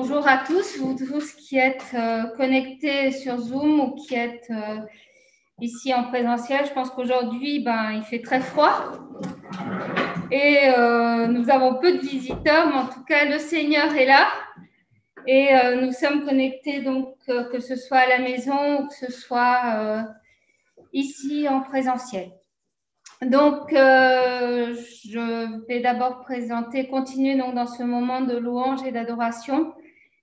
bonjour à tous, vous tous qui êtes connectés sur Zoom ou qui êtes ici en présentiel. Je pense qu'aujourd'hui, il fait très froid et nous avons peu de visiteurs, mais en tout cas, le Seigneur est là et nous sommes connectés, donc que ce soit à la maison ou que ce soit ici en présentiel. Donc, je vais d'abord continuer donc dans ce moment de louange et d'adoration.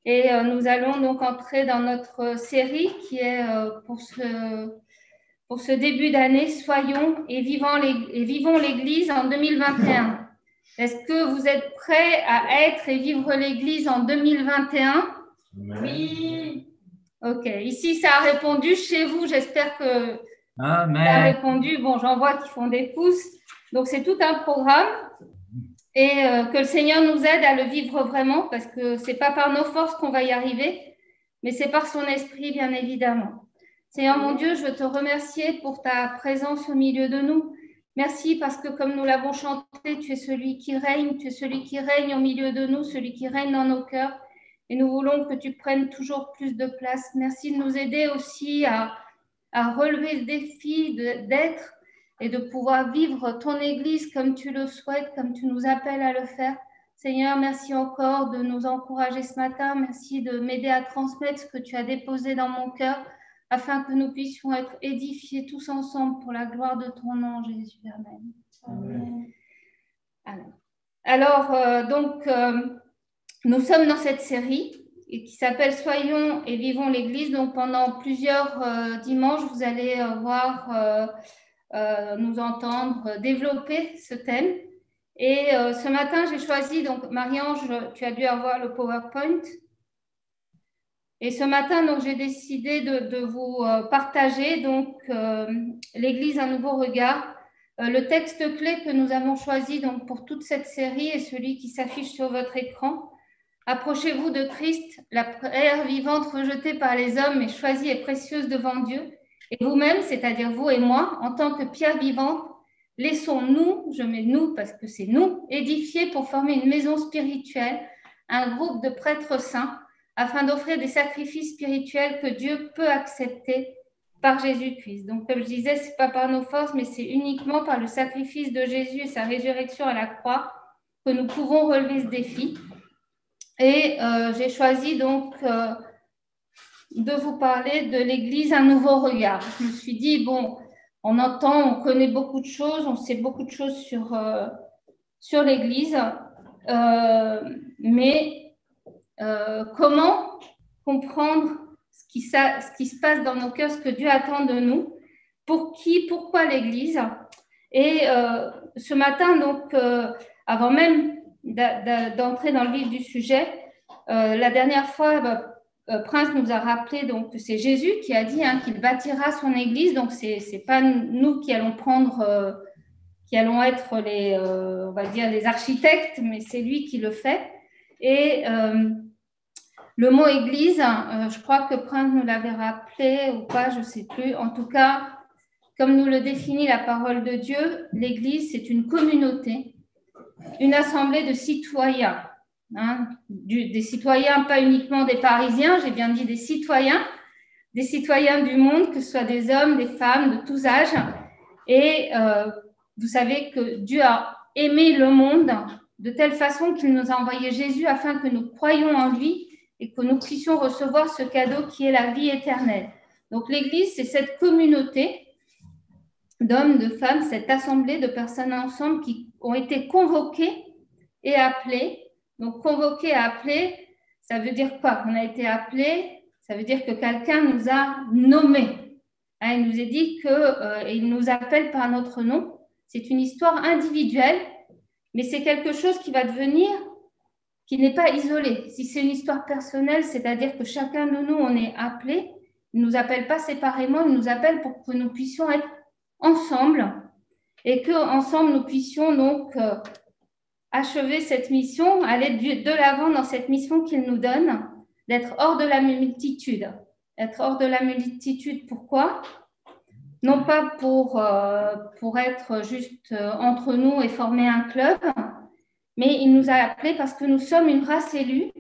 Et nous allons donc entrer dans notre série qui est pour ce début d'année, Soyons et vivons l'Église en 2021. Est-ce que vous êtes prêts à être et vivre l'Église en 2021? Oui. Ok, ici ça a répondu, chez vous j'espère que Amen. Ça a répondu. Bon, j'en vois qui font des pouces. Donc, c'est tout un programme et que le Seigneur nous aide à le vivre vraiment parce que ce n'est pas par nos forces qu'on va y arriver, mais c'est par son esprit, bien évidemment. Seigneur, mon Dieu, je veux te remercier pour ta présence au milieu de nous. Merci parce que, comme nous l'avons chanté, tu es celui qui règne, tu es celui qui règne au milieu de nous, celui qui règne dans nos cœurs. Et nous voulons que tu prennes toujours plus de place. Merci de nous aider aussi à relever ce défi d'être et de pouvoir vivre ton Église comme tu le souhaites, comme tu nous appelles à le faire. Seigneur, merci encore de nous encourager ce matin. Merci de m'aider à transmettre ce que tu as déposé dans mon cœur afin que nous puissions être édifiés tous ensemble pour la gloire de ton nom, Jésus. Amen. Amen. Alors, nous sommes dans cette série et qui s'appelle Soyons et vivons l'Église. Donc, pendant plusieurs dimanches, vous allez nous entendre développer ce thème. Et ce matin, j'ai choisi, donc Marie-Ange, tu as dû avoir le PowerPoint. Et ce matin, donc, j'ai décidé de vous partager donc l'Église, un nouveau regard. Le texte clé que nous avons choisi donc, pour toute cette série est celui qui s'affiche sur votre écran. Approchez-vous de Christ, la pierre vivante rejetée par les hommes, mais choisie et précieuse devant Dieu. Et vous-même, c'est-à-dire vous et moi, en tant que pierre vivante, laissons-nous, je mets nous parce que c'est nous, édifier pour former une maison spirituelle, un groupe de prêtres saints, afin d'offrir des sacrifices spirituels que Dieu peut accepter par Jésus-Christ. Donc, comme je disais, ce n'est pas par nos forces, mais c'est uniquement par le sacrifice de Jésus et sa résurrection à la croix que nous pouvons relever ce défi. Et j'ai choisi donc de vous parler de l'Église, un nouveau regard. Je me suis dit, bon, on connaît beaucoup de choses, on sait beaucoup de choses sur l'Église, mais comment comprendre ce qui se passe dans nos cœurs, ce que Dieu attend de nous, pourquoi l'Église? Et ce matin, donc, avant même d'entrer dans le vif du sujet, la dernière fois, Prince nous a rappelé donc, que c'est Jésus qui a dit qu'il bâtira son Église, donc ce n'est pas nous qui allons être on va dire les architectes, mais c'est lui qui le fait. Et le mot Église, je crois que Prince nous l'avait rappelé ou pas, je ne sais plus. En tout cas, comme nous le définit la parole de Dieu, l'Église, c'est une communauté, une assemblée de citoyens. Des citoyens, pas uniquement des Parisiens, j'ai bien dit des citoyens du monde, que ce soit des hommes, des femmes, de tous âges. Et vous savez que Dieu a aimé le monde de telle façon qu'il nous a envoyé Jésus afin que nous croyions en lui et que nous puissions recevoir ce cadeau qui est la vie éternelle. Donc l'Église, c'est cette communauté d'hommes, de femmes, cette assemblée de personnes ensemble qui ont été convoquées et appelées. Donc convoquées et appelées, ça veut dire quoi? Qu'on a été appelés, ça veut dire que quelqu'un nous a nommés. Il nous a dit qu'il nous appelle par notre nom. C'est une histoire individuelle, mais c'est quelque chose qui va devenir, qui n'est pas isolé. Si c'est une histoire personnelle, c'est-à-dire que chacun de nous, on est appelé. Il ne nous appelle pas séparément, il nous appelle pour que nous puissions être ensemble et qu'ensemble, nous puissions donc achever cette mission, aller de l'avant dans cette mission qu'il nous donne, d'être hors de la multitude. Être hors de la multitude, pourquoi? Non pas pour être juste entre nous et former un club, mais il nous a appelés parce que nous sommes une race élue,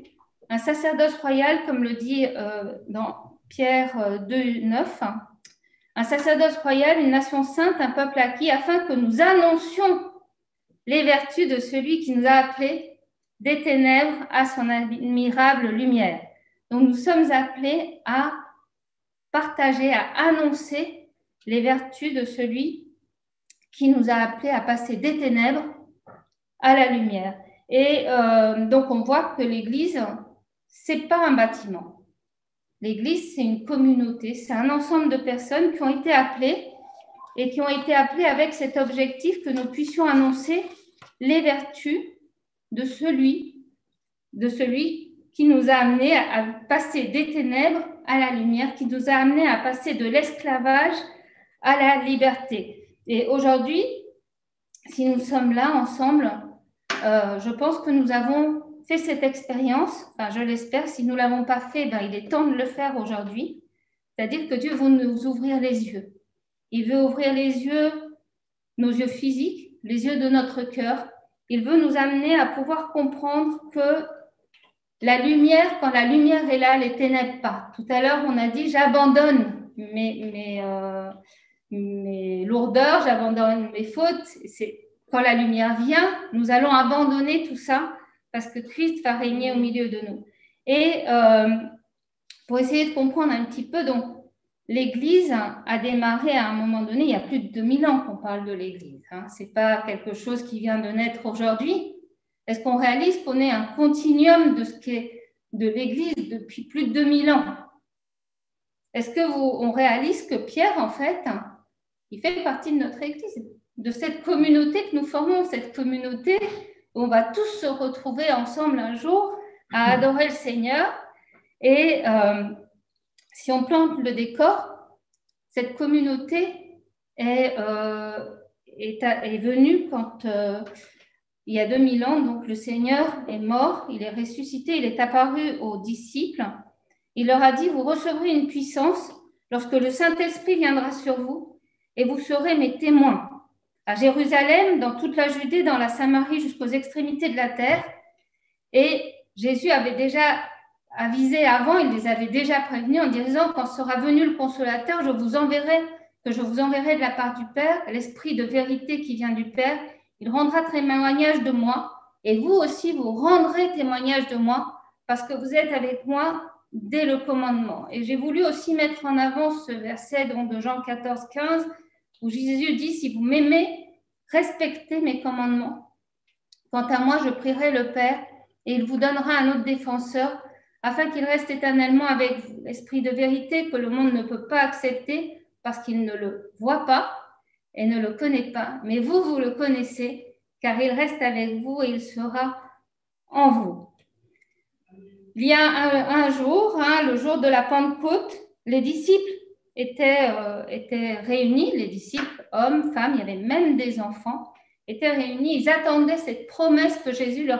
un sacerdoce royal, comme le dit dans Pierre 2, 9, un sacerdoce royal, une nation sainte, un peuple acquis, afin que nous annoncions les vertus de celui qui nous a appelés des ténèbres à son admirable lumière. Donc nous sommes appelés à partager, à annoncer les vertus de celui qui nous a appelés à passer des ténèbres à la lumière. Et donc on voit que l'Église, c'est pas un bâtiment. L'Église, c'est une communauté, c'est un ensemble de personnes qui ont été appelées et qui ont été appelées avec cet objectif que nous puissions annoncer les vertus de celui qui nous a amenés à passer des ténèbres à la lumière, qui nous a amenés à passer de l'esclavage à la liberté. Et aujourd'hui, si nous sommes là ensemble, je pense que nous avons fait cette expérience, enfin je l'espère, si nous ne l'avons pas fait, ben, il est temps de le faire aujourd'hui, c'est-à-dire que Dieu veut nous ouvrir les yeux. Il veut ouvrir les yeux, nos yeux physiques, les yeux de notre cœur. Il veut nous amener à pouvoir comprendre que la lumière, quand la lumière est là, les ténèbres pas. Tout à l'heure, on a dit, j'abandonne mes lourdeurs, j'abandonne mes fautes. C'est quand la lumière vient, nous allons abandonner tout ça parce que Christ va régner au milieu de nous. Et pour essayer de comprendre un petit peu, donc, l'Église a démarré à un moment donné, il y a plus de 2000 ans qu'on parle de l'Église. Hein. Ce n'est pas quelque chose qui vient de naître aujourd'hui. Est-ce qu'on réalise qu'on est un continuum de ce qu'est de l'Église depuis plus de 2000 ans? Est-ce qu'on réalise que Pierre, en fait, il fait partie de notre Église, de cette communauté que nous formons, cette communauté où on va tous se retrouver ensemble un jour à adorer le Seigneur. Et si on plante le décor, cette communauté est venue quand il y a 2000 ans, donc le Seigneur est mort, il est ressuscité, il est apparu aux disciples. Il leur a dit, vous recevrez une puissance lorsque le Saint-Esprit viendra sur vous et vous serez mes témoins à Jérusalem, dans toute la Judée, dans la Samarie, jusqu'aux extrémités de la terre. Et Jésus avait déjà avisé avant, il les avait déjà prévenus en disant, quand sera venu le Consolateur, je vous enverrai de la part du Père, l'Esprit de vérité qui vient du Père. Il rendra témoignage de moi et vous aussi, vous rendrez témoignage de moi parce que vous êtes avec moi dès le commandement. Et j'ai voulu aussi mettre en avant ce verset donc, de Jean 14, 15 où Jésus dit, si vous m'aimez, respectez mes commandements. Quant à moi, je prierai le Père et il vous donnera un autre défenseur afin qu'il reste éternellement avec vous. L'Esprit de vérité que le monde ne peut pas accepter parce qu'il ne le voit pas et ne le connaît pas. Mais vous, vous le connaissez car il reste avec vous et il sera en vous. Il y a un jour, le jour de la Pentecôte, les disciples étaient réunis, les disciples, hommes, femmes, il y avait même des enfants, étaient réunis. Ils attendaient cette promesse que Jésus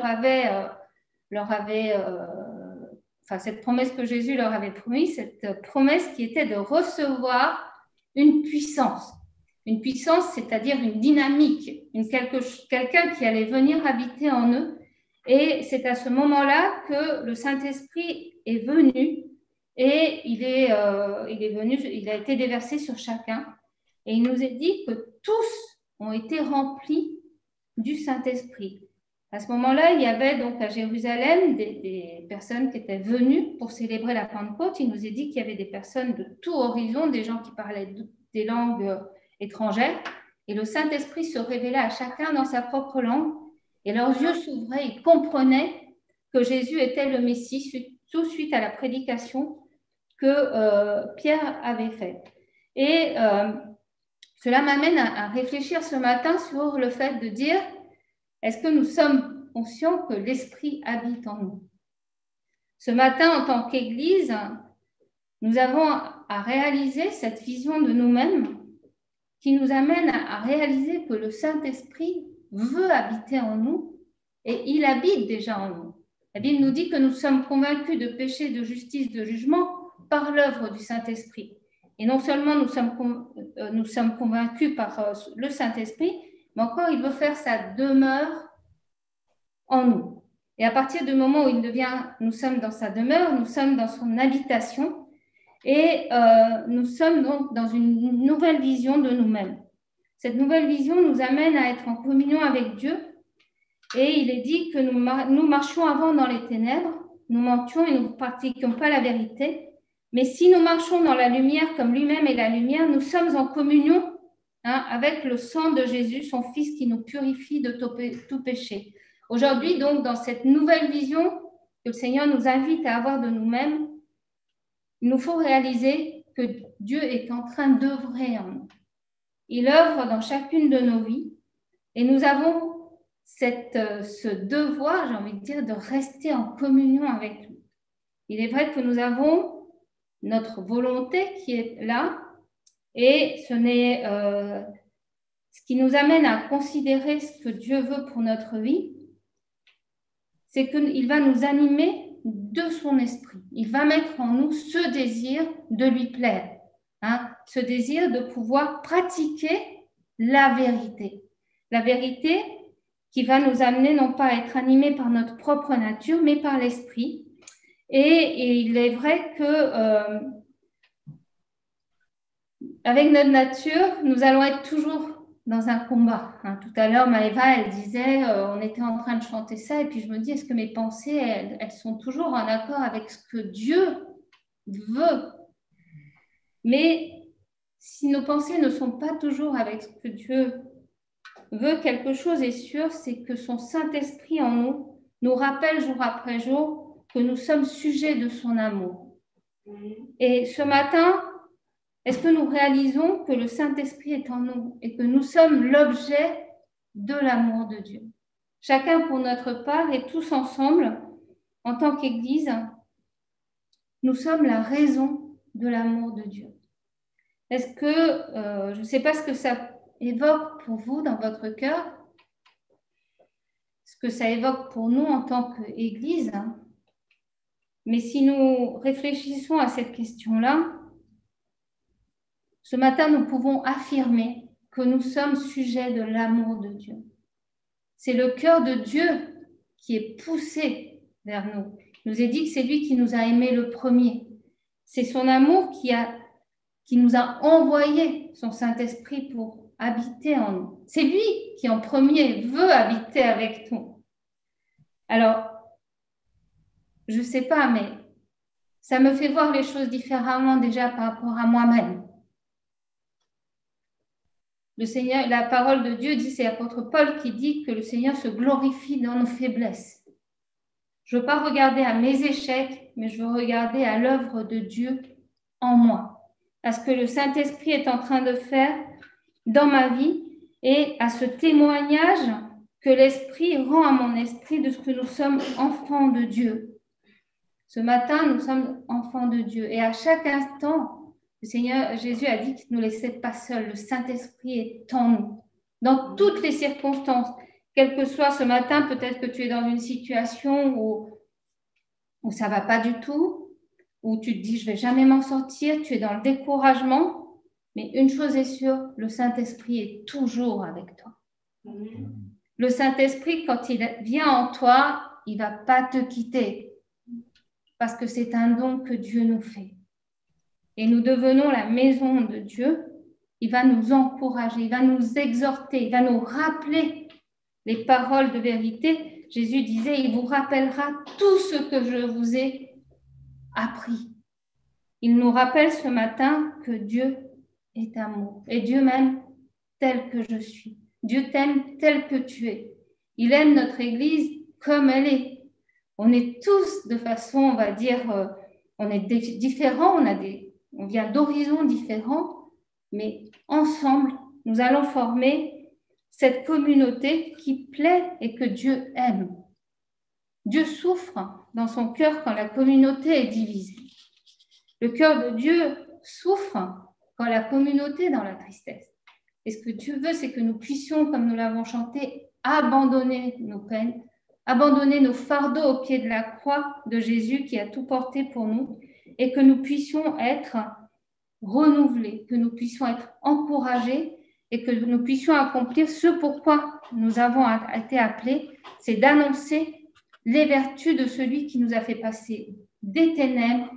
cette promesse que Jésus leur avait promise, cette promesse qui était de recevoir une puissance. Une puissance, c'est-à-dire une dynamique, quelqu'un qui allait venir habiter en eux. Et c'est à ce moment-là que le Saint-Esprit est venu et il a été déversé sur chacun. Et il nous est dit que tous ont été remplis du Saint-Esprit. À ce moment-là, il y avait donc à Jérusalem des personnes qui étaient venues pour célébrer la Pentecôte. Il nous est dit qu'il y avait des personnes de tout horizon, des gens qui parlaient des langues étrangères. Et le Saint-Esprit se révélait à chacun dans sa propre langue. Et leurs yeux s'ouvraient, ils comprenaient que Jésus était le Messie tout suite à la prédication que Pierre avait faite. Et cela m'amène à réfléchir ce matin sur le fait de dire, est-ce que nous sommes conscients que l'Esprit habite en nous? Ce matin, en tant qu'Église, nous avons à réaliser cette vision de nous-mêmes qui nous amène à réaliser que le Saint-Esprit veut habiter en nous et il habite déjà en nous. La Bible nous dit que nous sommes convaincus de péché, de justice, de jugement par l'œuvre du Saint-Esprit. Et non seulement nous sommes convaincus par le Saint-Esprit, mais encore il veut faire sa demeure en nous. Et à partir du moment où nous sommes dans sa demeure, nous sommes dans son habitation et nous sommes donc dans une nouvelle vision de nous-mêmes. Cette nouvelle vision nous amène à être en communion avec Dieu et il est dit que nous marchions avant dans les ténèbres, nous mentions et nous ne pratiquions pas la vérité. Mais si nous marchons dans la lumière comme lui-même est la lumière, nous sommes en communion avec le sang de Jésus, son Fils qui nous purifie de tout péché. Aujourd'hui, donc, dans cette nouvelle vision que le Seigneur nous invite à avoir de nous-mêmes, il nous faut réaliser que Dieu est en train d'œuvrer en nous. Il œuvre dans chacune de nos vies et nous avons ce devoir, j'ai envie de dire, de rester en communion avec lui. Il est vrai que nous avons notre volonté qui est là et ce n'est ce qui nous amène à considérer ce que Dieu veut pour notre vie, c'est qu'il va nous animer de son esprit. Il va mettre en nous ce désir de lui plaire, ce désir de pouvoir pratiquer la vérité. La vérité qui va nous amener non pas à être animés par notre propre nature, mais par l'esprit. Et il est vrai que avec notre nature, nous allons être toujours dans un combat. Tout à l'heure, Maëva, elle disait, on était en train de chanter ça, et puis je me dis, est-ce que mes pensées, elles sont toujours en accord avec ce que Dieu veut? Mais si nos pensées ne sont pas toujours avec ce que Dieu veut, quelque chose est sûr, c'est que son Saint-Esprit en nous rappelle jour après jour que nous sommes sujets de son amour. Et ce matin, est-ce que nous réalisons que le Saint-Esprit est en nous et que nous sommes l'objet de l'amour de Dieu? Chacun pour notre part et tous ensemble, en tant qu'Église, nous sommes la raison de l'amour de Dieu. Est-ce que, je ne sais pas ce que ça évoque pour vous dans votre cœur, ce que ça évoque pour nous en tant qu'Église, mais si nous réfléchissons à cette question-là, ce matin, nous pouvons affirmer que nous sommes sujets de l'amour de Dieu. C'est le cœur de Dieu qui est poussé vers nous. Il nous est dit que c'est lui qui nous a aimés le premier. C'est son amour qui nous a envoyé son Saint-Esprit pour habiter en nous. C'est lui qui en premier veut habiter avec nous. Alors, je ne sais pas, mais ça me fait voir les choses différemment déjà par rapport à moi-même. Le Seigneur, la parole de Dieu dit, c'est l'apôtre Paul qui dit que le Seigneur se glorifie dans nos faiblesses. Je ne veux pas regarder à mes échecs, mais je veux regarder à l'œuvre de Dieu en moi, à ce que le Saint-Esprit est en train de faire dans ma vie et à ce témoignage que l'Esprit rend à mon esprit de ce que nous sommes enfants de Dieu. Ce matin, nous sommes enfants de Dieu et à chaque instant, le Seigneur Jésus a dit qu'il ne nous laissait pas seuls. Le Saint-Esprit est en nous, dans toutes les circonstances. Quel que soit ce matin, peut-être que tu es dans une situation où ça ne va pas du tout, où tu te dis, je ne vais jamais m'en sortir, tu es dans le découragement. Mais une chose est sûre, le Saint-Esprit est toujours avec toi. Le Saint-Esprit, quand il vient en toi, il ne va pas te quitter parce que c'est un don que Dieu nous fait. Et nous devenons la maison de Dieu, il va nous encourager, il va nous exhorter, il va nous rappeler les paroles de vérité. Jésus disait, il vous rappellera tout ce que je vous ai appris. Il nous rappelle ce matin que Dieu est amour et Dieu m'aime tel que je suis. Dieu t'aime tel que tu es. Il aime notre Église comme elle est. On est tous de façon, on va dire, on est différents, on vient d'horizons différents, mais ensemble, nous allons former cette communauté qui plaît et que Dieu aime. Dieu souffre dans son cœur quand la communauté est divisée. Le cœur de Dieu souffre quand la communauté est dans la tristesse. Et ce que Dieu veut, c'est que nous puissions, comme nous l'avons chanté, abandonner nos peines, abandonner nos fardeaux au pied de la croix de Jésus qui a tout porté pour nous, et que nous puissions être renouvelés, que nous puissions être encouragés et que nous puissions accomplir ce pourquoi nous avons été appelés, c'est d'annoncer les vertus de celui qui nous a fait passer des ténèbres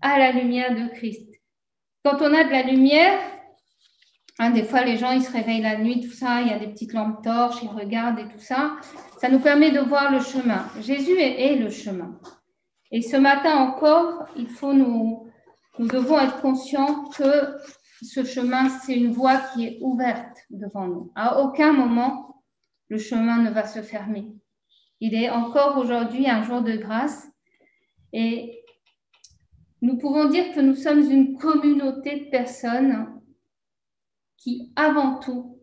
à la lumière de Christ. Quand on a de la lumière, des fois les gens ils se réveillent la nuit, tout ça, il y a des petites lampes torches, ils regardent et tout ça. Ça nous permet de voir le chemin. Jésus est le chemin. Et ce matin encore, nous devons être conscients que ce chemin, c'est une voie qui est ouverte devant nous. À aucun moment, le chemin ne va se fermer. Il est encore aujourd'hui un jour de grâce et nous pouvons dire que nous sommes une communauté de personnes qui, avant tout,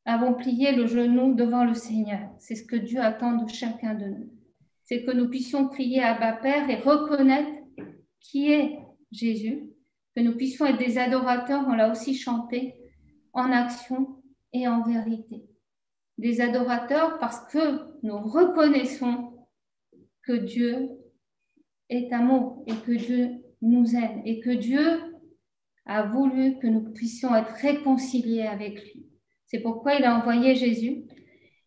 avons plié le genou devant le Seigneur. C'est ce que Dieu attend de chacun de nous. C'est que nous puissions crier à Abba Père et reconnaître qui est Jésus, que nous puissions être des adorateurs, on l'a aussi chanté, en action et en vérité. Des adorateurs parce que nous reconnaissons que Dieu est amour et que Dieu nous aime et que Dieu a voulu que nous puissions être réconciliés avec lui. C'est pourquoi il a envoyé Jésus.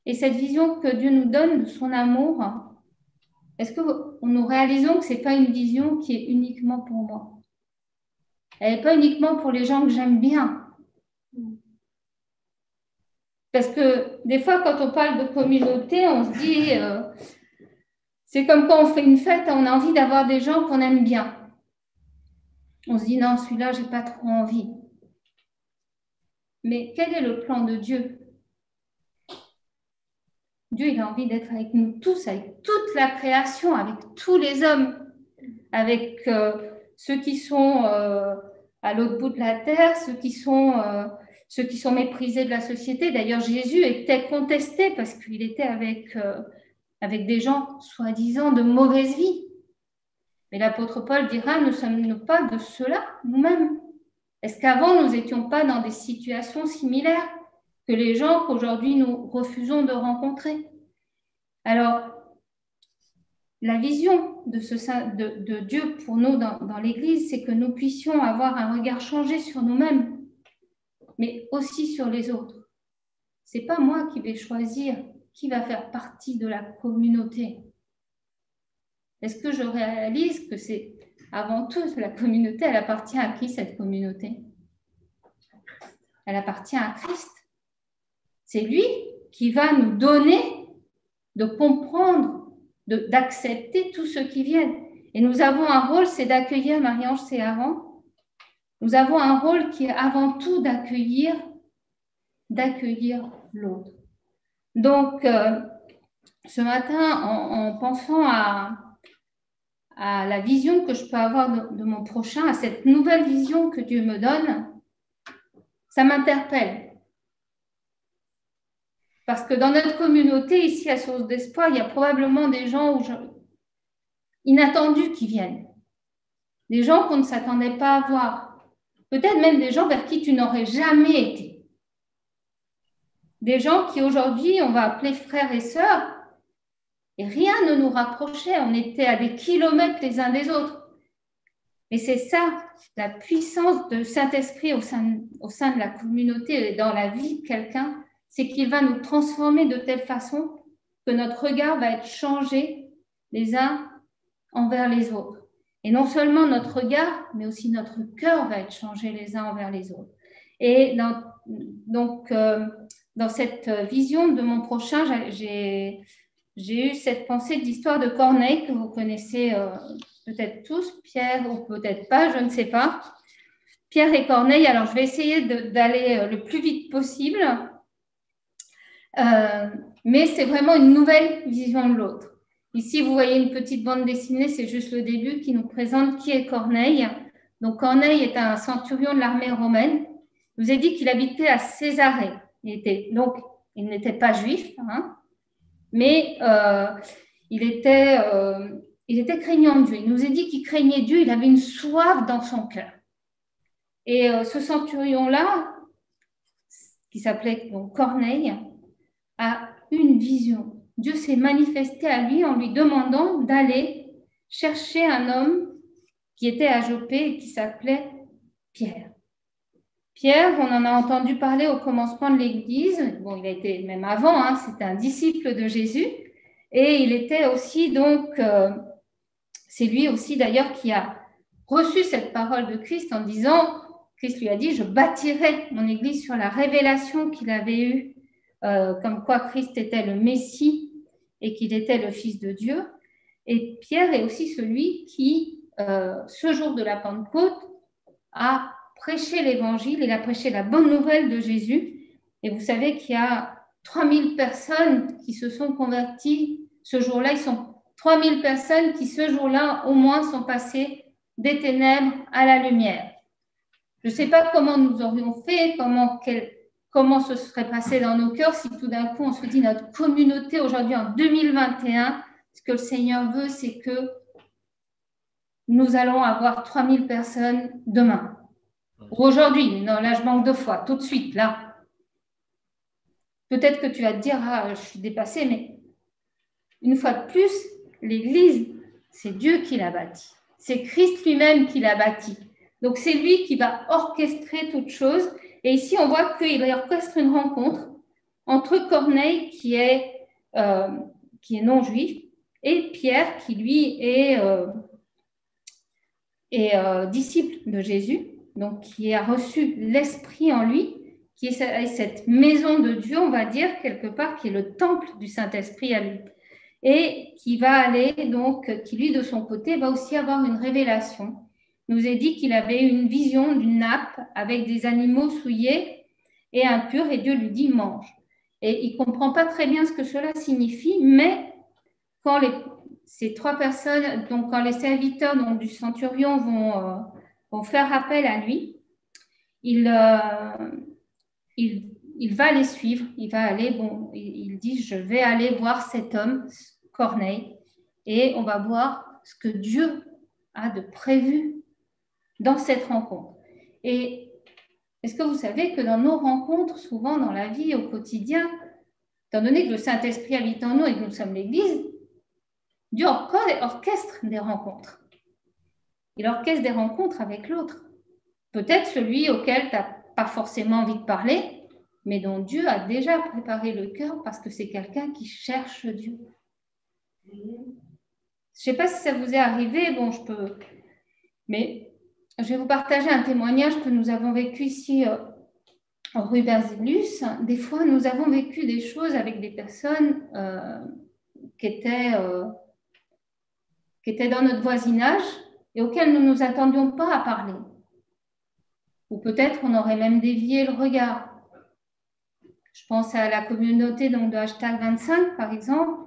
Et cette vision que Dieu nous donne de son amour, est-ce que nous réalisons que ce n'est pas une vision qui est uniquement pour moi? Elle n'est pas uniquement pour les gens que j'aime bien. Parce que des fois, quand on parle de communauté, on se dit, c'est comme quand on fait une fête, on a envie d'avoir des gens qu'on aime bien. On se dit, non, celui-là, je n'ai pas trop envie. Mais quel est le plan de Dieu? Dieu, il a envie d'être avec nous tous, avec toute la création, avec tous les hommes, avec ceux qui sont à l'autre bout de la terre, ceux qui sont méprisés de la société. D'ailleurs, Jésus était contesté parce qu'il était avec des gens soi-disant de mauvaise vie. Mais l'apôtre Paul dira, ne sommes-nous pas de ceux-là nous-mêmes? Est-ce qu'avant, nous n'étions pas dans des situations similaires que les gens qu'aujourd'hui nous refusons de rencontrer? Alors, la vision de Dieu pour nous dans l'Église, c'est que nous puissions avoir un regard changé sur nous-mêmes, mais aussi sur les autres. Ce n'est pas moi qui vais choisir qui va faire partie de la communauté. Est-ce que je réalise que c'est avant tout la communauté, elle appartient à qui cette communauté? Elle appartient à Christ. C'est lui qui va nous donner de comprendre, d'accepter tous ceux qui viennent. Et nous avons un rôle, c'est d'accueillir, Marie-Ange, c'est avant. Nous avons un rôle qui est avant tout d'accueillir l'autre. Donc, ce matin, en pensant à la vision que je peux avoir de mon prochain, à cette nouvelle vision que Dieu me donne, ça m'interpelle. Parce que dans notre communauté, ici à Source d'Espoir, il y a probablement des gens inattendus qui viennent. Des gens qu'on ne s'attendait pas à voir. Peut-être même des gens vers qui tu n'aurais jamais été. Des gens qui aujourd'hui, on va appeler frères et sœurs, et rien ne nous rapprochait. On était à des kilomètres les uns des autres. Mais c'est ça, la puissance de Saint-Esprit au sein de la communauté et dans la vie de quelqu'un, c'est qu'il va nous transformer de telle façon que notre regard va être changé les uns envers les autres. Et non seulement notre regard, mais aussi notre cœur va être changé les uns envers les autres. Et dans cette vision de mon prochain, j'ai eu cette pensée de l'histoire de Corneille que vous connaissez peut-être tous, Pierre ou peut-être pas, je ne sais pas. Pierre et Corneille, alors je vais essayer d'aller le plus vite possible. Mais c'est vraiment une nouvelle vision de l'autre. Ici, vous voyez une petite bande dessinée, c'est juste le début qui nous présente qui est Corneille. Donc, Corneille est un centurion de l'armée romaine. Je vous ai dit qu'il habitait à Césarée. Il n'était pas juif, hein, mais il était craignant de Dieu. Il nous a dit qu'il craignait Dieu, il avait une soif dans son cœur. Et ce centurion-là, qui s'appelait donc Corneille, a une vision. Dieu s'est manifesté à lui en lui demandant d'aller chercher un homme qui était à Joppé et qui s'appelait Pierre. Pierre, on en a entendu parler au commencement de l'Église. Bon, il a été même avant, hein, c'était un disciple de Jésus. Et il était aussi donc, c'est lui aussi d'ailleurs qui a reçu cette parole de Christ en disant, Christ lui a dit, je bâtirai mon Église sur la révélation qu'il avait eue, comme quoi Christ était le Messie et qu'il était le Fils de Dieu. Et Pierre est aussi celui qui, ce jour de la Pentecôte, a prêché l'Évangile, il a prêché la bonne nouvelle de Jésus. Et vous savez qu'il y a 3000 personnes qui se sont converties ce jour-là. Ils sont 3000 personnes qui, ce jour-là, au moins, sont passées des ténèbres à la lumière. Je ne sais pas comment nous aurions fait, comment ce serait passé dans nos cœurs si tout d'un coup on se dit notre communauté aujourd'hui en 2021, ce que le Seigneur veut, c'est que nous allons avoir 3000 personnes demain. Ou aujourd'hui, non, là je manque de foi, tout de suite, là. Peut-être que tu vas te dire, ah, je suis dépassée, mais une fois de plus, l'Église, c'est Dieu qui l'a bâtie. C'est Christ lui-même qui l'a bâtie. Donc c'est lui qui va orchestrer toute chose. Et ici, on voit qu'il orchestre une rencontre entre Corneille, qui est non-juif, et Pierre, qui lui est disciple de Jésus, donc qui a reçu l'Esprit en lui, qui est cette maison de Dieu, on va dire, quelque part, qui est le temple du Saint-Esprit à lui. Et qui va aller, donc, qui lui, de son côté, va aussi avoir une révélation. Il nous est dit qu'il avait une vision d'une nappe avec des animaux souillés et impurs, et Dieu lui dit, mange. Et il ne comprend pas très bien ce que cela signifie, mais quand ces trois personnes, donc quand les serviteurs donc, du centurion vont faire appel à lui, il va les suivre, il va aller, il dit, je vais aller voir cet homme, Corneille, et on va voir ce que Dieu a de prévu dans cette rencontre. Et est-ce que vous savez que dans nos rencontres, souvent dans la vie, au quotidien, étant donné que le Saint-Esprit habite en nous et que nous sommes l'Église, Dieu orchestre des rencontres. Il orchestre des rencontres avec l'autre. Peut-être celui auquel tu n'as pas forcément envie de parler, mais dont Dieu a déjà préparé le cœur parce que c'est quelqu'un qui cherche Dieu. Je ne sais pas si ça vous est arrivé, mais je vais vous partager un témoignage que nous avons vécu ici en rue Berzelius. Des fois, nous avons vécu des choses avec des personnes qui étaient dans notre voisinage et auxquelles nous ne nous attendions pas à parler. Ou peut-être on aurait même dévié le regard. Je pense à la communauté donc, de hashtag 25, par exemple.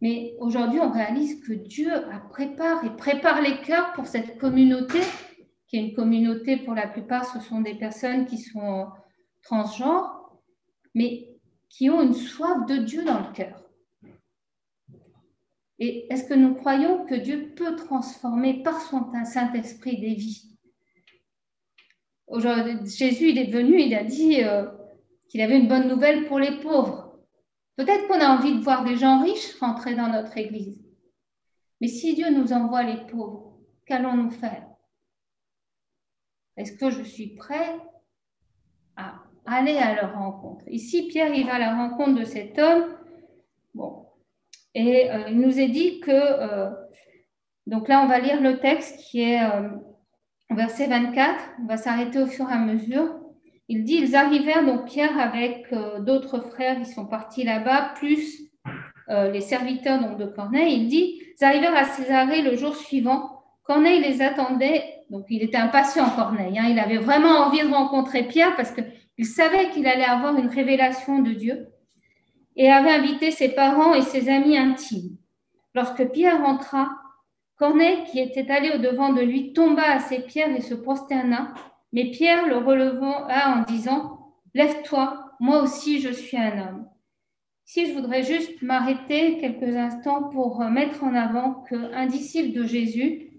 Mais aujourd'hui, on réalise que Dieu prépare les cœurs pour cette communauté, qui est une communauté, pour la plupart, ce sont des personnes qui sont transgenres, mais qui ont une soif de Dieu dans le cœur. Et est-ce que nous croyons que Dieu peut transformer par son Saint-Esprit des vies? Aujourd'hui, Jésus, il est venu, il a dit qu'il avait une bonne nouvelle pour les pauvres. Peut-être qu'on a envie de voir des gens riches rentrer dans notre Église. Mais si Dieu nous envoie les pauvres, qu'allons-nous faire? Est-ce que je suis prêt à aller à leur rencontre? Ici, Pierre, il va à la rencontre de cet homme. Et il nous est dit que... donc là, on va lire le texte qui est verset 24. On va s'arrêter au fur et à mesure. Il dit, ils arrivèrent, donc Pierre avec d'autres frères, ils sont partis là-bas, plus les serviteurs donc, de Corneille. Il dit, ils arrivèrent à Césarée le jour suivant. Corneille les attendait, donc il était impatient, Corneille. Il avait vraiment envie de rencontrer Pierre parce qu'il savait qu'il allait avoir une révélation de Dieu et avait invité ses parents et ses amis intimes. Lorsque Pierre entra, Corneille, qui était allé au-devant de lui, tomba à ses pieds et se prosterna. Mais Pierre le releva en disant, « Lève-toi, moi aussi je suis un homme. » Ici, je voudrais juste m'arrêter quelques instants pour mettre en avant qu'un disciple de Jésus,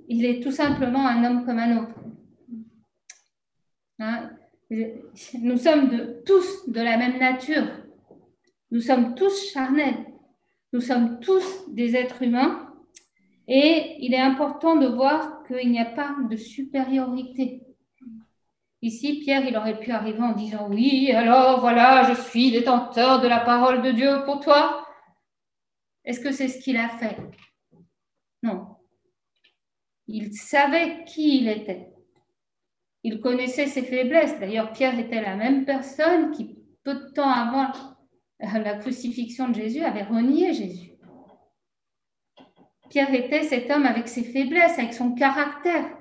il est tout simplement un homme comme un autre. Nous sommes tous de la même nature. Nous sommes tous charnels. Nous sommes tous des êtres humains. Et il est important de voir qu'il n'y a pas de supériorité. Ici, Pierre, il aurait pu arriver en disant « Oui, alors voilà, je suis détenteur de la parole de Dieu pour toi. » Est-ce que c'est ce qu'il a fait? Non. Il savait qui il était. Il connaissait ses faiblesses. D'ailleurs, Pierre était la même personne qui, peu de temps avant la crucifixion de Jésus, avait renié Jésus. Pierre était cet homme avec ses faiblesses, avec son caractère.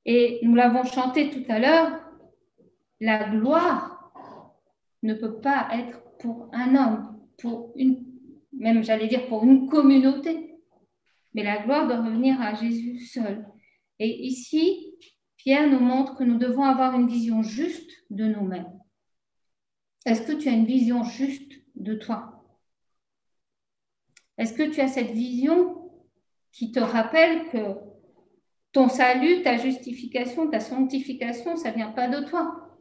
Et nous l'avons chanté tout à l'heure, la gloire ne peut pas être pour un homme, même j'allais dire pour une communauté, mais la gloire doit revenir à Jésus seul. Et ici, Pierre nous montre que nous devons avoir une vision juste de nous-mêmes. Est-ce que tu as une vision juste de toi? Est-ce que tu as cette vision qui te rappelle que ton salut, ta justification, ta sanctification, ça ne vient pas de toi.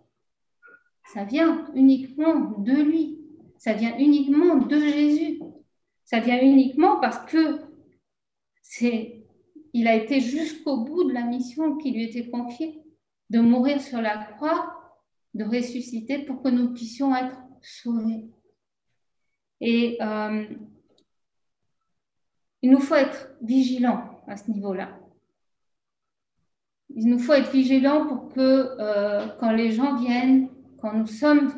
Ça vient uniquement de lui. Ça vient uniquement de Jésus. Ça vient uniquement parce que il a été jusqu'au bout de la mission qui lui était confiée, de mourir sur la croix, de ressusciter pour que nous puissions être sauvés. Et il nous faut être vigilants à ce niveau-là. Il nous faut être vigilants pour que quand les gens viennent, quand nous sommes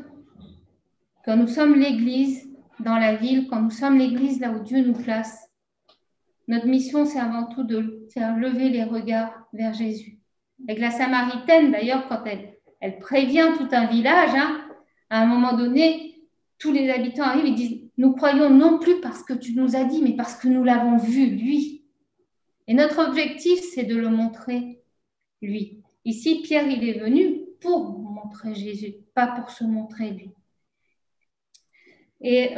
l'Église dans la ville, quand nous sommes l'Église là où Dieu nous place, notre mission, c'est avant tout de faire lever les regards vers Jésus. Avec la Samaritaine, d'ailleurs, quand elle prévient tout un village, à un moment donné, tous les habitants arrivent et disent « Nous croyons non plus parce que tu nous as dit, mais parce que nous l'avons vu, lui. » Et notre objectif, c'est de le montrer, lui. Ici, Pierre, il est venu pour montrer Jésus, pas pour se montrer lui. Et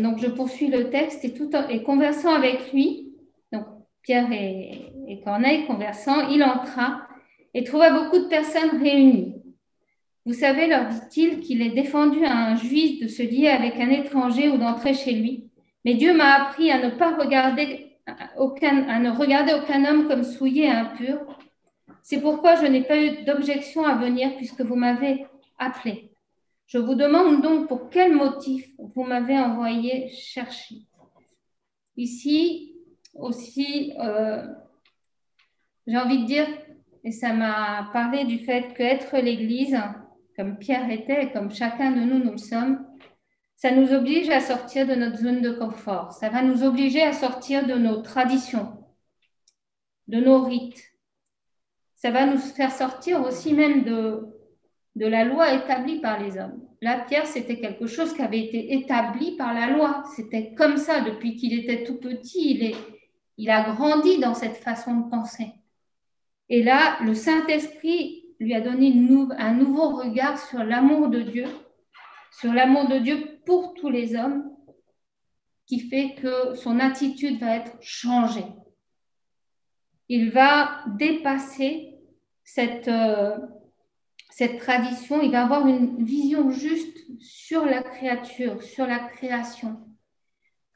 donc, je poursuis le texte et conversant avec lui, donc Pierre et Corneille conversant, il entra et trouva beaucoup de personnes réunies. Vous savez, leur dit-il, qu'il est défendu à un juif de se lier avec un étranger ou d'entrer chez lui. Mais Dieu m'a appris à ne regarder aucun homme comme souillé et impur. C'est pourquoi je n'ai pas eu d'objection à venir puisque vous m'avez appelé. Je vous demande donc pour quel motif vous m'avez envoyé chercher. Ici aussi, j'ai envie de dire, et ça m'a parlé du fait qu'être l'Église, comme Pierre était, et comme chacun de nous le sommes, ça nous oblige à sortir de notre zone de confort. Ça va nous obliger à sortir de nos traditions, de nos rites. Ça va nous faire sortir aussi même de la loi établie par les hommes. Là, Pierre, c'était quelque chose qui avait été établi par la loi. C'était comme ça depuis qu'il était tout petit. Il a grandi dans cette façon de penser. Et là, le Saint-Esprit lui a donné un nouveau regard sur l'amour de Dieu pour tous les hommes, qui fait que son attitude va être changée. Il va dépasser cette tradition, il va avoir une vision juste sur la créature, sur la création.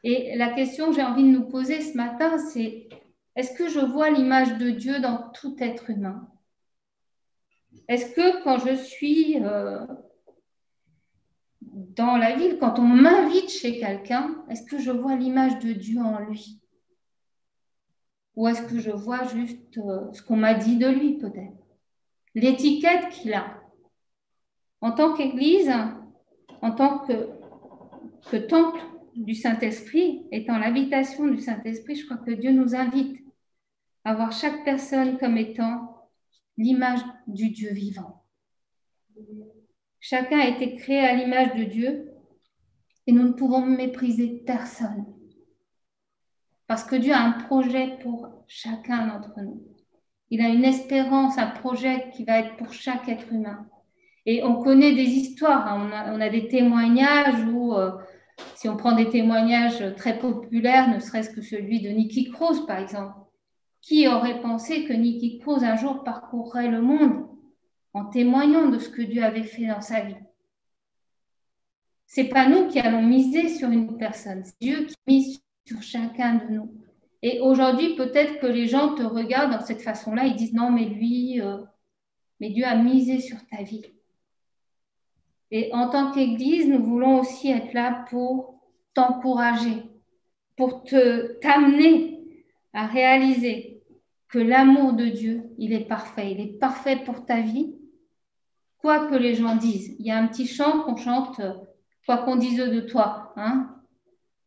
Et la question que j'ai envie de nous poser ce matin, c'est: est-ce que je vois l'image de Dieu dans tout être humain? Est-ce que quand je suis dans la ville, quand on m'invite chez quelqu'un, est-ce que je vois l'image de Dieu en lui? Ou est-ce que je vois juste ce qu'on m'a dit de lui, peut-être? L'étiquette qu'il a. En tant qu'Église, en tant que temple du Saint-Esprit, étant l'habitation du Saint-Esprit, je crois que Dieu nous invite à voir chaque personne comme étant l'image du Dieu vivant. Chacun a été créé à l'image de Dieu et nous ne pouvons mépriser personne. Parce que Dieu a un projet pour chacun d'entre nous. Il a une espérance, un projet qui va être pour chaque être humain. Et on connaît des histoires, on a des témoignages où, si on prend des témoignages très populaires, ne serait-ce que celui de Nicky Cruz, par exemple, qui aurait pensé que Nicky Cruz un jour parcourrait le monde en témoignant de ce que Dieu avait fait dans sa vie? Ce n'est pas nous qui allons miser sur une personne, c'est Dieu qui mise sur chacun de nous. Et aujourd'hui, peut-être que les gens te regardent dans cette façon-là, ils disent non, mais lui, mais Dieu a misé sur ta vie. Et en tant qu'Église, nous voulons aussi être là pour t'encourager, pour t'amener à réaliser que l'amour de Dieu, il est parfait. Il est parfait pour ta vie, quoi que les gens disent. Il y a un petit chant qu'on chante, quoi qu'on dise de toi. Hein?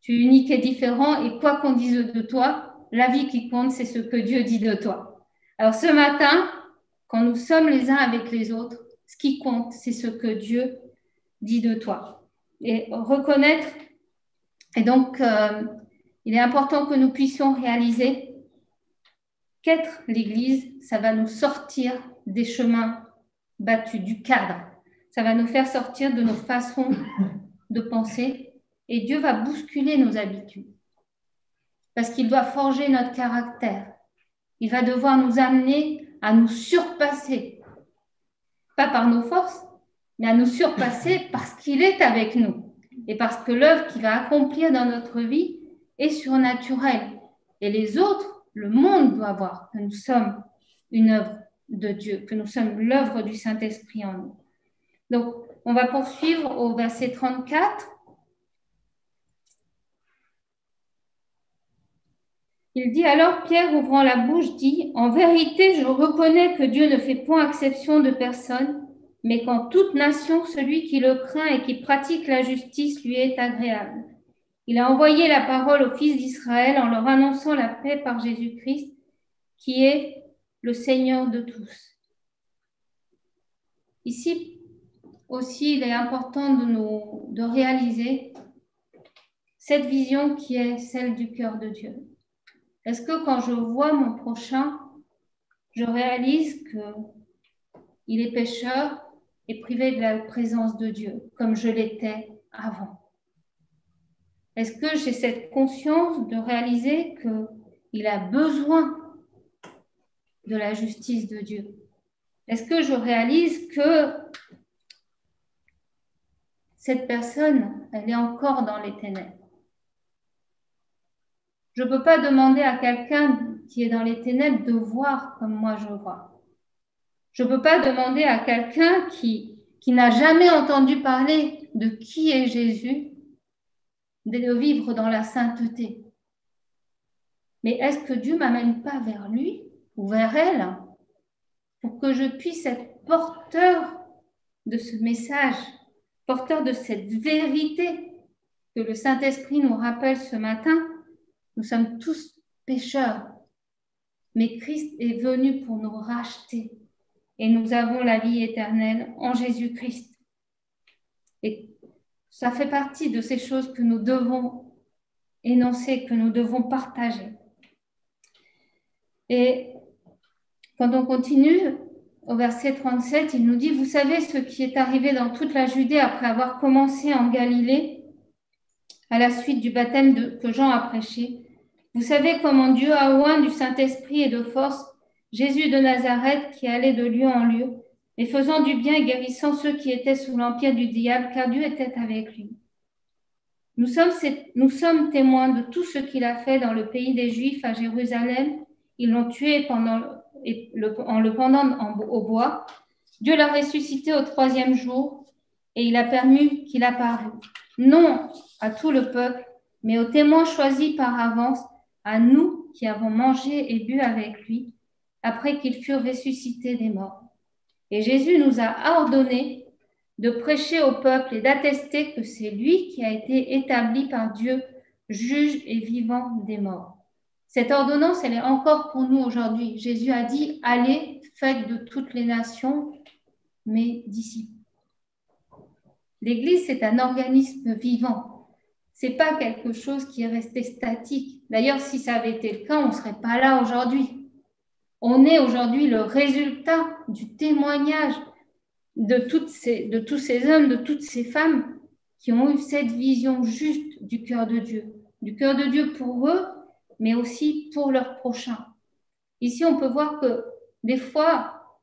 Tu es unique et différent, et quoi qu'on dise de toi, la vie qui compte, c'est ce que Dieu dit de toi. Alors ce matin, quand nous sommes les uns avec les autres, ce qui compte, c'est ce que Dieu dit de toi. Et reconnaître, et donc il est important que nous puissions réaliser qu'être l'Église, ça va nous sortir des chemins battus, du cadre. Ça va nous faire sortir de nos façons de penser, et Dieu va bousculer nos habitudes. Parce qu'il doit forger notre caractère. Il va devoir nous amener à nous surpasser. Pas par nos forces, mais à nous surpasser parce qu'il est avec nous. Et parce que l'œuvre qu'il va accomplir dans notre vie est surnaturelle. Et les autres, le monde doit voir que nous sommes une œuvre de Dieu, que nous sommes l'œuvre du Saint-Esprit en nous. Donc, on va poursuivre au verset 34. Il dit alors, Pierre, ouvrant la bouche, dit, « En vérité, je reconnais que Dieu ne fait point exception de personne, mais qu'en toute nation, celui qui le craint et qui pratique la justice lui est agréable. Il a envoyé la parole aux fils d'Israël en leur annonçant la paix par Jésus-Christ, qui est le Seigneur de tous. » Ici aussi, il est important de réaliser cette vision qui est celle du cœur de Dieu. Est-ce que quand je vois mon prochain, je réalise qu'il est pécheur et privé de la présence de Dieu, comme je l'étais avant? Est-ce que j'ai cette conscience de réaliser qu'il a besoin de la justice de Dieu? Est-ce que je réalise que cette personne, elle est encore dans les ténèbres? Je ne peux pas demander à quelqu'un qui est dans les ténèbres de voir comme moi je vois. Je ne peux pas demander à quelqu'un qui n'a jamais entendu parler de qui est Jésus de vivre dans la sainteté. Mais est-ce que Dieu ne m'amène pas vers lui ou vers elle pour que je puisse être porteur de ce message, porteur de cette vérité que le Saint-Esprit nous rappelle ce matin? Nous sommes tous pécheurs, mais Christ est venu pour nous racheter et nous avons la vie éternelle en Jésus-Christ. Et ça fait partie de ces choses que nous devons énoncer, que nous devons partager. Et quand on continue, au verset 37, il nous dit, « Vous savez ce qui est arrivé dans toute la Judée après avoir commencé en Galilée, à la suite du baptême que Jean a prêché. Vous savez comment Dieu a oint du Saint-Esprit et de force Jésus de Nazareth qui allait de lieu en lieu, et faisant du bien et guérissant ceux qui étaient sous l'empire du diable, car Dieu était avec lui. Nous sommes témoins de tout ce qu'il a fait dans le pays des Juifs à Jérusalem. Ils l'ont tué en le pendant au bois. Dieu l'a ressuscité au 3e jour et il a permis qu'il apparût, non à tout le peuple, mais aux témoins choisis par avance, à nous qui avons mangé et bu avec lui, après qu'il fut ressuscité des morts. Et Jésus nous a ordonné de prêcher au peuple et d'attester que c'est lui qui a été établi par Dieu, juge et vivant des morts. Cette ordonnance, elle est encore pour nous aujourd'hui. Jésus a dit, allez, faites de toutes les nations mes disciples. L'Église, c'est un organisme vivant. C'est pas quelque chose qui est resté statique. D'ailleurs, si ça avait été le cas, on ne serait pas là aujourd'hui. On est aujourd'hui le résultat du témoignage de tous ces hommes, de toutes ces femmes qui ont eu cette vision juste du cœur de Dieu pour eux, mais aussi pour leurs prochains. Ici, on peut voir que des fois,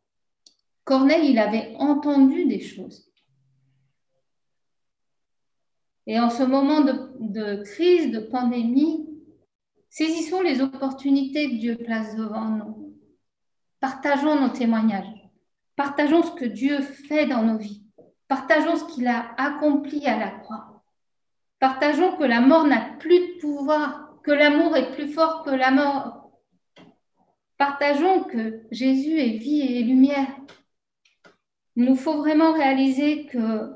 Corneille, il avait entendu des choses. Et en ce moment de crise, de pandémie, saisissons les opportunités que Dieu place devant nous. Partageons nos témoignages. Partageons ce que Dieu fait dans nos vies. Partageons ce qu'il a accompli à la croix. Partageons que la mort n'a plus de pouvoir, que l'amour est plus fort que la mort. Partageons que Jésus est vie et lumière. Il nous faut vraiment réaliser que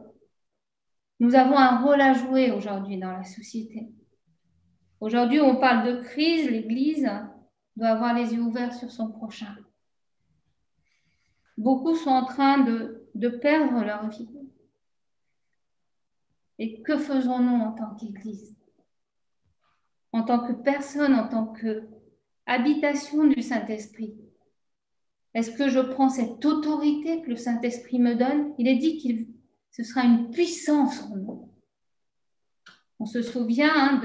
nous avons un rôle à jouer aujourd'hui dans la société. Aujourd'hui, on parle de crise, l'Église doit avoir les yeux ouverts sur son prochain. Beaucoup sont en train de perdre leur vie. Et que faisons-nous en tant qu'Église? En tant que personne, en tant qu'habitation du Saint-Esprit? Est-ce que je prends cette autorité que le Saint-Esprit me donne? Il est dit que ce sera une puissance en nous. On se souvient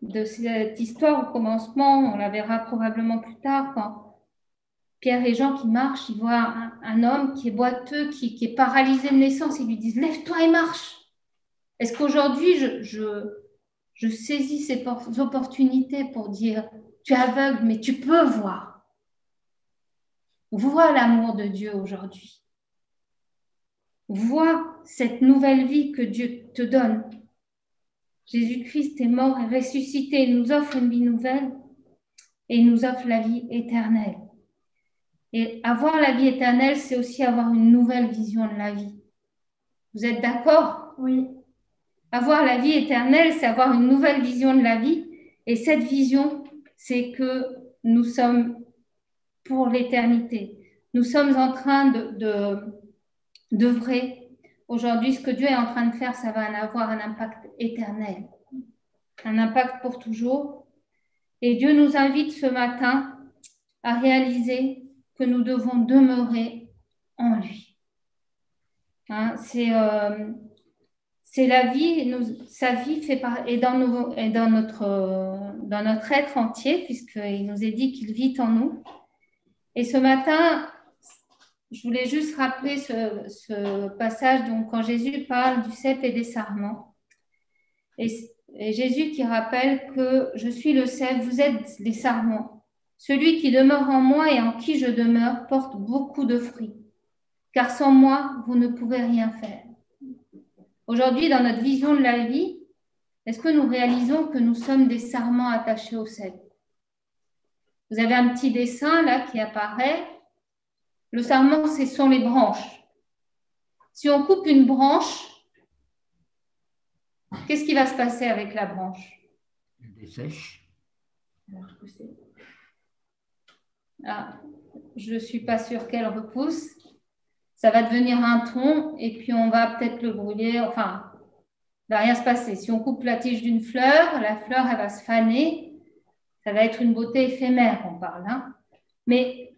de cette histoire au commencement, on la verra probablement plus tard, quand Pierre et Jean qui marchent, ils voient un homme qui est boiteux, qui est paralysé de naissance, ils lui disent « Lève-toi et marche !» Est-ce qu'aujourd'hui, je saisis ces opportunités pour dire « Tu es aveugle, mais tu peux voir !» Vois l'amour de Dieu aujourd'hui. Vois cette nouvelle vie que Dieu te donne. Jésus-Christ est mort et ressuscité. Il nous offre une vie nouvelle et il nous offre la vie éternelle. Et avoir la vie éternelle, c'est aussi avoir une nouvelle vision de la vie. Vous êtes d'accord? Oui. Avoir la vie éternelle, c'est avoir une nouvelle vision de la vie. Et cette vision, c'est que nous sommes pour l'éternité. Nous sommes en train d'œuvrer. Aujourd'hui, ce que Dieu est en train de faire, ça va avoir un impact éternel, un impact pour toujours. Et Dieu nous invite ce matin à réaliser que nous devons demeurer en lui. Hein, c'est la vie, sa vie est dans notre être entier, puisqu'il nous est dit qu'il vit en nous. Et ce matin, je voulais juste rappeler ce passage donc, quand Jésus parle du cep et des sarments. Et Jésus qui rappelle que je suis le cep, vous êtes les sarments. Celui qui demeure en moi et en qui je demeure porte beaucoup de fruits. Car sans moi, vous ne pouvez rien faire. Aujourd'hui, dans notre vision de la vie, est-ce que nous réalisons que nous sommes des sarments attachés au cep? Vous avez un petit dessin là qui apparaît. Le sarment, ce sont les branches. Si on coupe une branche, qu'est-ce qui va se passer avec la branche? Elle dessèche. Je ne suis pas sûre qu'elle repousse. Ça va devenir un tronc et puis on va peut-être le brûler. Enfin, il ne va rien se passer. Si on coupe la tige d'une fleur, la fleur, elle va se faner. Ça va être une beauté éphémère, on parle. Hein. Mais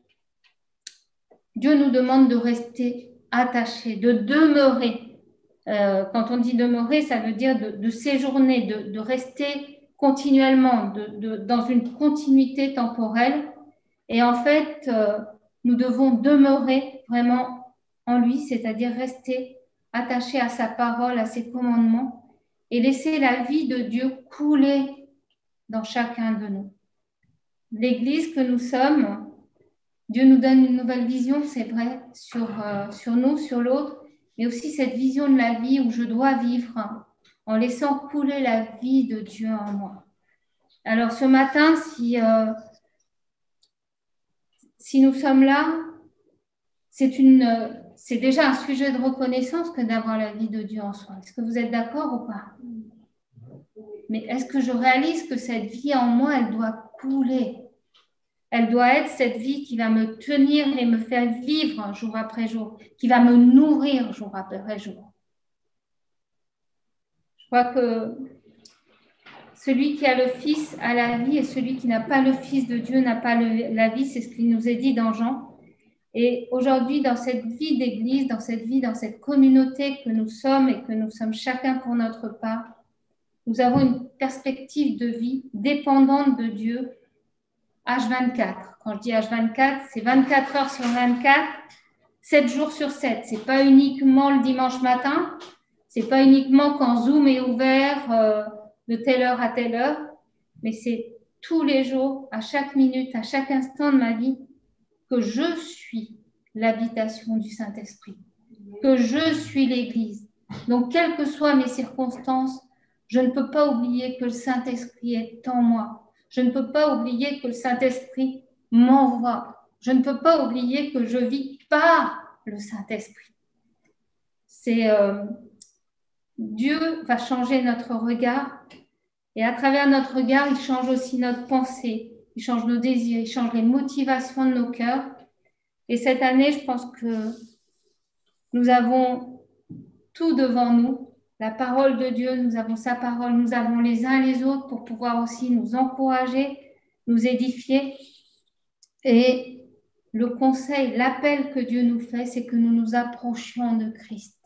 Dieu nous demande de rester attachés, de demeurer. Quand on dit demeurer, ça veut dire de séjourner, de rester continuellement, dans une continuité temporelle. Et en fait, nous devons demeurer vraiment en lui, c'est-à-dire rester attachés à sa parole, à ses commandements, et laisser la vie de Dieu couler dans chacun de nous. L'Église que nous sommes, Dieu nous donne une nouvelle vision, c'est vrai, sur nous, sur l'autre, mais aussi cette vision de la vie où je dois vivre en laissant couler la vie de Dieu en moi. Alors ce matin, si nous sommes là, c'est déjà un sujet de reconnaissance que d'avoir la vie de Dieu en soi. Est-ce que vous êtes d'accord ou pas? Mais est-ce que je réalise que cette vie en moi, elle doit couler? Elle doit être cette vie qui va me tenir et me faire vivre jour après jour, qui va me nourrir jour après jour. Je crois que celui qui a le Fils a la vie et celui qui n'a pas le Fils de Dieu n'a pas la vie. C'est ce qu'il nous est dit dans Jean. Et aujourd'hui, dans cette vie d'Église, dans cette communauté que nous sommes et que nous sommes chacun pour notre part, nous avons une perspective de vie dépendante de Dieu, H24. Quand je dis H24, c'est 24 heures sur 24, 7 jours sur 7. Ce n'est pas uniquement le dimanche matin, ce n'est pas uniquement quand Zoom est ouvert de telle heure à telle heure, mais c'est tous les jours, à chaque minute, à chaque instant de ma vie, que je suis l'habitation du Saint-Esprit, que je suis l'Église. Donc, quelles que soient mes circonstances, je ne peux pas oublier que le Saint-Esprit est en moi. Je ne peux pas oublier que le Saint-Esprit m'envoie. Je ne peux pas oublier que je vis par le Saint-Esprit. Dieu va changer notre regard, et à travers notre regard, il change aussi notre pensée, il change nos désirs, il change les motivations de nos cœurs. Et cette année, je pense que nous avons tout devant nous, la parole de Dieu, nous avons sa parole, nous avons les uns les autres pour pouvoir aussi nous encourager, nous édifier. Et le conseil, l'appel que Dieu nous fait, c'est que nous nous approchions de Christ.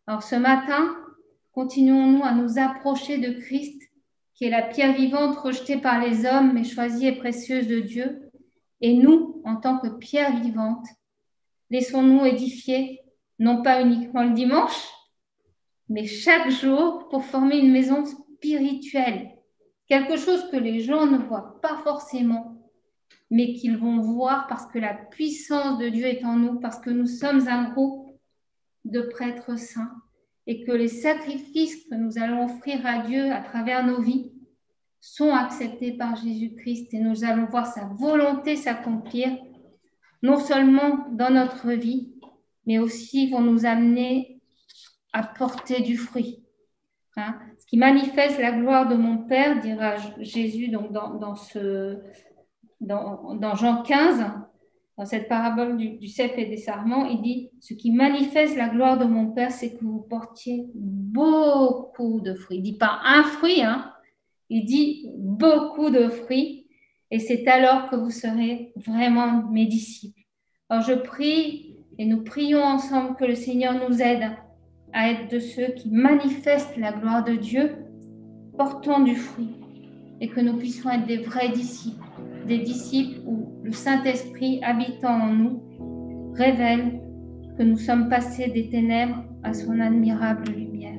Alors ce matin, continuons-nous à nous approcher de Christ, qui est la pierre vivante rejetée par les hommes, mais choisie et précieuse de Dieu. Et nous, en tant que pierre vivante, laissons-nous édifier, non pas uniquement le dimanche, mais chaque jour pour former une maison spirituelle. Quelque chose que les gens ne voient pas forcément, mais qu'ils vont voir parce que la puissance de Dieu est en nous, parce que nous sommes un groupe de prêtres saints et que les sacrifices que nous allons offrir à Dieu à travers nos vies sont acceptés par Jésus-Christ et nous allons voir sa volonté s'accomplir, non seulement dans notre vie, mais aussi vont nous amener à porter du fruit. Ce qui manifeste la gloire de mon Père, dira Jésus donc dans Jean 15, dans cette parabole du cep et des sarments, il dit « Ce qui manifeste la gloire de mon Père, c'est que vous portiez beaucoup de fruits. » Il ne dit pas un fruit, il dit beaucoup de fruits, et c'est alors que vous serez vraiment mes disciples. Alors je prie, et nous prions ensemble que le Seigneur nous aide à être de ceux qui manifestent la gloire de Dieu, portant du fruit, et que nous puissions être des vrais disciples, des disciples où le Saint-Esprit habitant en nous révèle que nous sommes passés des ténèbres à son admirable lumière.